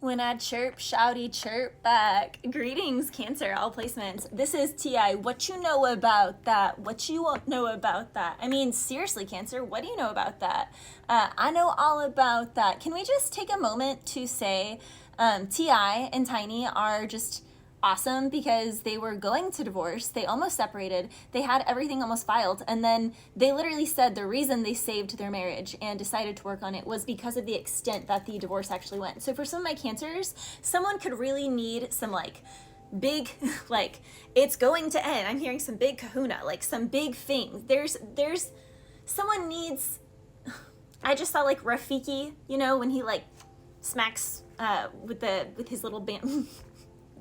When I chirp, shouty chirp back. Greetings, Cancer, all placements. This is TI. What you know about that? What you won't know about that? I mean, seriously, Cancer, what do you know about that? I know all about that. Can we just take a moment to say TI and Tiny are just awesome because they were going to divorce. They almost separated. They had everything almost filed. And then they literally said the reason they saved their marriage and decided to work on it was because of the extent that the divorce actually went. So for some of my Cancers, someone could really need some big, it's going to end. I'm hearing some big kahuna, some big thing. There's someone needs, I just saw Rafiki, when he smacks with his little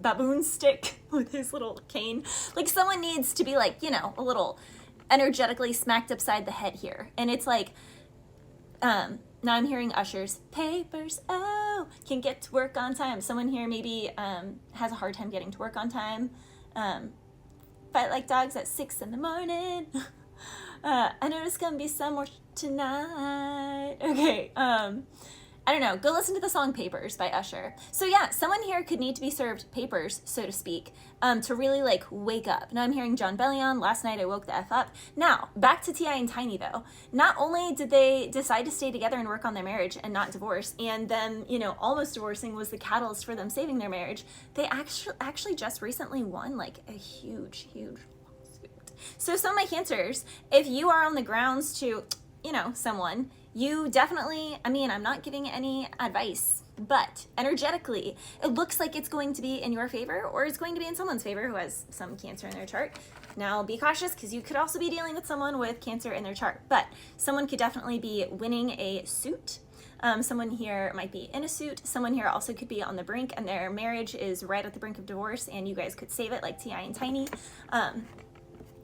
baboon stick with his little cane. Someone needs to be a little energetically smacked upside the head here. And it's now I'm hearing ushers, papers, oh, can get to work on time. Someone here maybe has a hard time getting to work on time. Fight like dogs at 6 in the morning. I know it's gonna be somewhere tonight. Okay, I don't know, go listen to the song Papers by Usher. So yeah, someone here could need to be served papers, so to speak, to really wake up. Now I'm hearing John Bellion, last night I woke the F up. Now, back to T.I. and Tiny though. Not only did they decide to stay together and work on their marriage and not divorce, and them, almost divorcing was the catalyst for them saving their marriage, they actually just recently won a huge lawsuit. So some of my Cancers, if you are on the grounds to, someone, you definitely, I'm not giving any advice, but energetically, it looks like it's going to be in your favor or it's going to be in someone's favor who has some Cancer in their chart. Now be cautious because you could also be dealing with someone with Cancer in their chart, but someone could definitely be winning a suit. Someone here might be in a suit. Someone here also could be on the brink and their marriage is right at the brink of divorce and you guys could save it like T.I. and Tiny.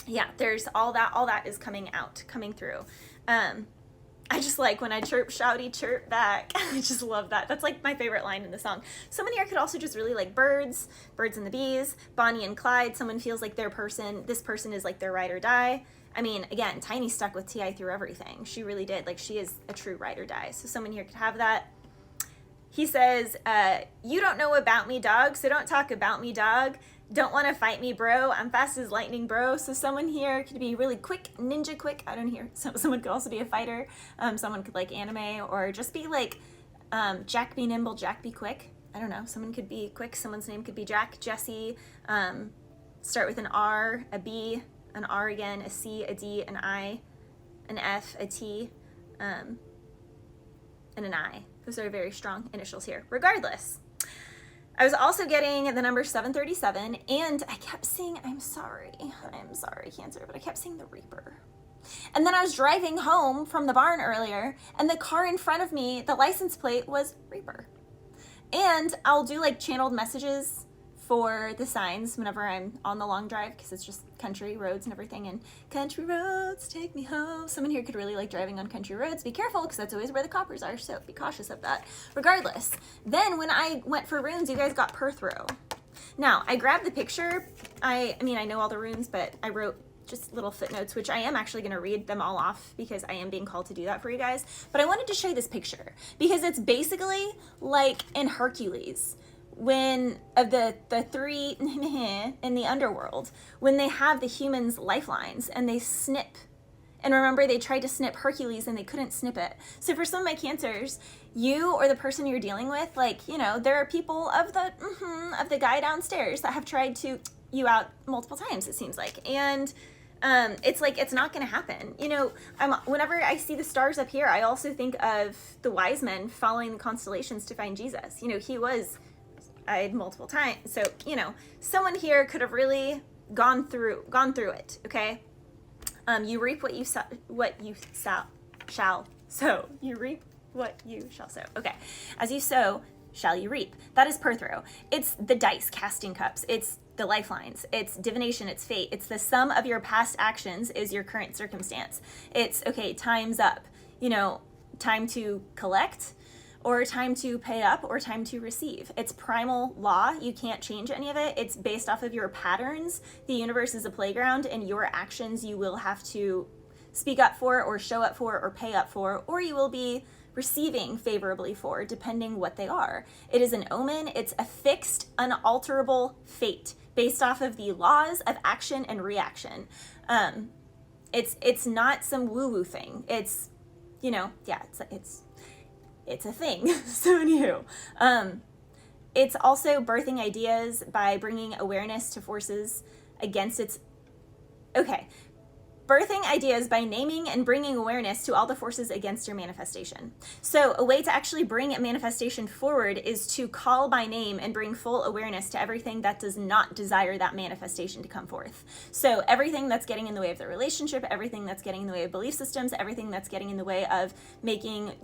Yeah, there's all that is coming through. I just when I chirp, shouty, chirp back. I just love that. That's my favorite line in the song. Someone here could also just really like birds and the bees, Bonnie and Clyde. Someone feels like this person is their ride or die. I mean, again, Tiny stuck with T.I. through everything. She really did. She is a true ride or die. So someone here could have that. He says, you don't know about me, dog, so don't talk about me, dog. Don't want to fight me, bro. I'm fast as lightning, bro. So someone here could be really quick, ninja quick. I don't hear. Someone could also be a fighter. Someone could anime or just be Jack be nimble, Jack be quick. I don't know. Someone could be quick. Someone's name could be Jack, Jesse. Start with an R, a B, an R again, a C, a D, an I, an F, a T, and an I. Those are very strong initials here. Regardless, I was also getting the number 737, and I kept seeing, I'm sorry, Cancer, but I kept seeing the Reaper. And then I was driving home from the barn earlier, and the car in front of me, the license plate was Reaper. And I'll do channeled messages for the signs whenever I'm on the long drive, because it's just country roads and everything, and country roads take me home. Someone here could really like driving on country roads. Be careful, because that's always where the coppers are, so be cautious of that. Regardless, then when I went for runes, you guys got Perth row. Now, I grabbed the picture. I mean, I know all the runes, but I wrote just little footnotes, which I am actually going to read them all off because I am being called to do that for you guys. But I wanted to show you this picture because it's basically like in Hercules, when of the three in the underworld, when they have the humans' lifelines and they snip. And remember, they tried to snip Hercules and they couldn't snip it. So for some of my Cancers, you or the person you're dealing with, there are people of the guy downstairs that have tried to you out multiple times, it seems like. And it's it's not going to happen. Whenever I see the stars up here, I also think of the wise men following the constellations to find Jesus. He was eyed multiple times. So, someone here could have really gone through it, okay? You reap what you shall sow. You reap what you shall sow. Okay. As you sow, shall you reap. That is Perthrow. It's the dice casting cups. It's the lifelines. It's divination. It's fate. It's the sum of your past actions is your current circumstance. It's, okay, time's up. Time to collect, or time to pay up, or time to receive. It's primal law. You can't change any of it. It's based off of your patterns. The universe is a playground, and your actions you will have to speak up for, or show up for, or pay up for, or you will be receiving favorably for, depending what they are. It is an omen. It's a fixed, unalterable fate based off of the laws of action and reaction. It's not some woo-woo thing. It's, you know, yeah, it's a thing. So anywho, it's also birthing ideas by bringing awareness to forces against its, okay. Birthing ideas by naming and bringing awareness to all the forces against your manifestation. So a way to actually bring a manifestation forward is to call by name and bring full awareness to everything that does not desire that manifestation to come forth. So everything that's getting in the way of the relationship, everything that's getting in the way of belief systems, everything that's getting in the way of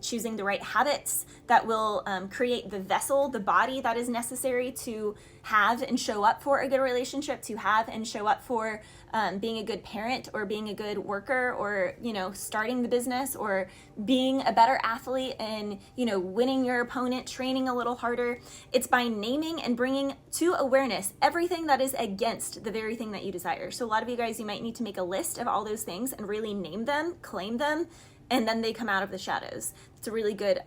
choosing the right habits that will create the vessel, the body that is necessary to have and show up for a good relationship, to have and show up for being a good parent or being a good worker or, you know, starting the business or being a better athlete and, you know, winning your opponent, training a little harder. It's by naming and bringing to awareness everything that is against the very thing that you desire. So a lot of you guys, you might need to make a list of all those things and really name them, claim them, and then they come out of the shadows. It's a really good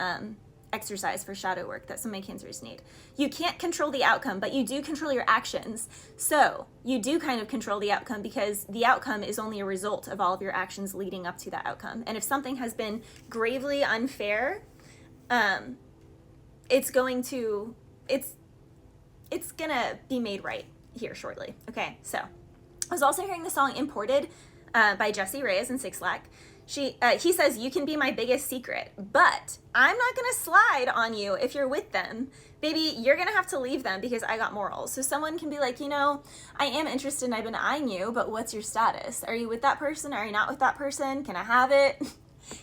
exercise for shadow work that some of my Cancers need. You can't control the outcome, but you do control your actions. So you do kind of control the outcome because the outcome is only a result of all of your actions leading up to that outcome. And if something has been gravely unfair, it's gonna be made right here shortly. Okay, so I was also hearing the song Imported by Jessie Reyes and Six Lack. He says, you can be my biggest secret, but I'm not going to slide on you if you're with them. Baby, you're going to have to leave them because I got morals. So someone can be like, you know, I am interested and I've been eyeing you, but what's your status? Are you with that person? Are you not with that person? Can I have it?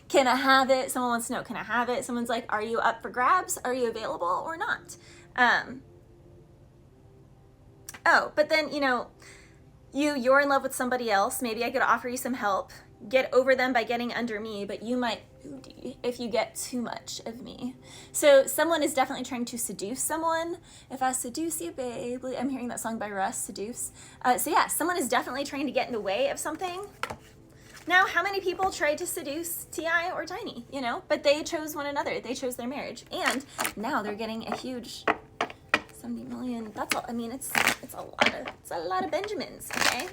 Can I have it? Someone wants to know, can I have it? Someone's like, are you up for grabs? Are you available or not? Oh, but then, you know, you're in love with somebody else. Maybe I could offer you some help. Get over them by getting under me, but you might if you get too much of me. So someone is definitely trying to seduce someone. If I seduce you, babe. I'm hearing that song by Russ, Seduce. So yeah, someone is definitely trying to get in the way of something. Now, how many people tried to seduce T.I. or Tiny, you know? But they chose one another. They chose their marriage. And now they're getting a huge 70 million. That's all. I mean, it's a lot of Benjamins, okay?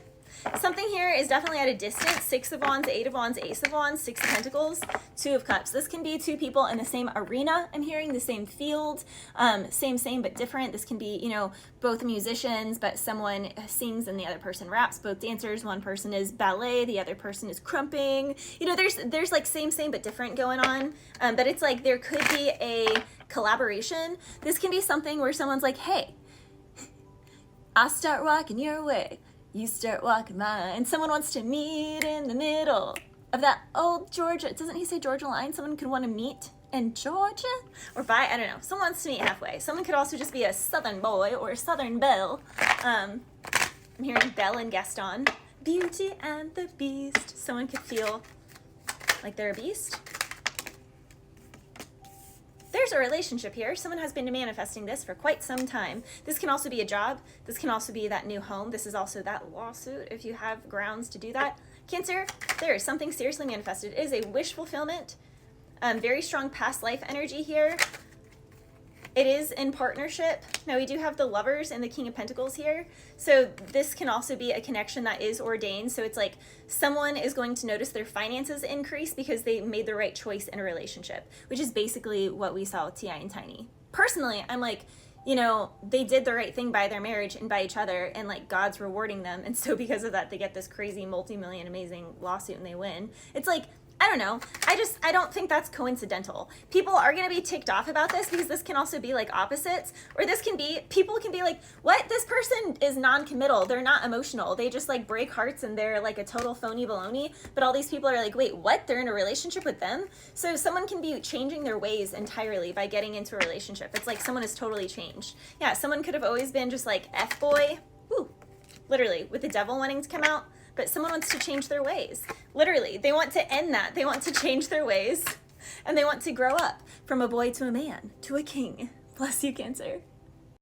Something here is definitely at a distance. 6 of Wands, 8 of Wands, Ace of Wands, 6 of Pentacles, 2 of Cups. This can be two people in the same arena, I'm hearing, the same field, same but different. This can be, you know, both musicians, but someone sings and the other person raps, both dancers. One person is ballet, the other person is crumping. You know, there's like same but different going on, but it's like there could be a collaboration. This can be something where someone's like, hey, I start walking your way, you start walking mine, and someone wants to meet in the middle of that old Georgia. Doesn't he say Georgia line? Someone could want to meet in Georgia or I don't know. Someone wants to meet halfway. Someone could also just be a Southern boy or a Southern belle. I'm hearing Belle and Gaston. Beauty and the Beast. Someone could feel like they're a beast. There's a relationship here. Someone has been manifesting this for quite some time. This can also be a job. This can also be that new home. This is also that lawsuit if you have grounds to do that. Cancer, there is something seriously manifested. It is a wish fulfillment. Very strong past life energy here. It is in partnership. Now we do have the Lovers and the King of Pentacles here. So this can also be a connection that is ordained. So it's like someone is going to notice their finances increase because they made the right choice in a relationship, which is basically what we saw with T.I. and Tiny. Personally, I'm like, you know, they did the right thing by their marriage and by each other, and like God's rewarding them. And so because of that, they get this crazy multi-million amazing lawsuit and they win. It's like, I don't know. I don't think that's coincidental. People are going to be ticked off about this because this can also be like opposites, or this can be, people can be like, what? This person is non-committal. They're not emotional. They just like break hearts and they're like a total phony baloney. But all these people are like, wait, what? They're in a relationship with them? So someone can be changing their ways entirely by getting into a relationship. It's like someone has totally changed. Yeah, someone could have always been just like F-boy. Woo. Literally, with the devil wanting to come out. But someone wants to change their ways. Literally, they want to end that. They want to change their ways. And they want to grow up from a boy to a man, to a king. Bless you, Cancer.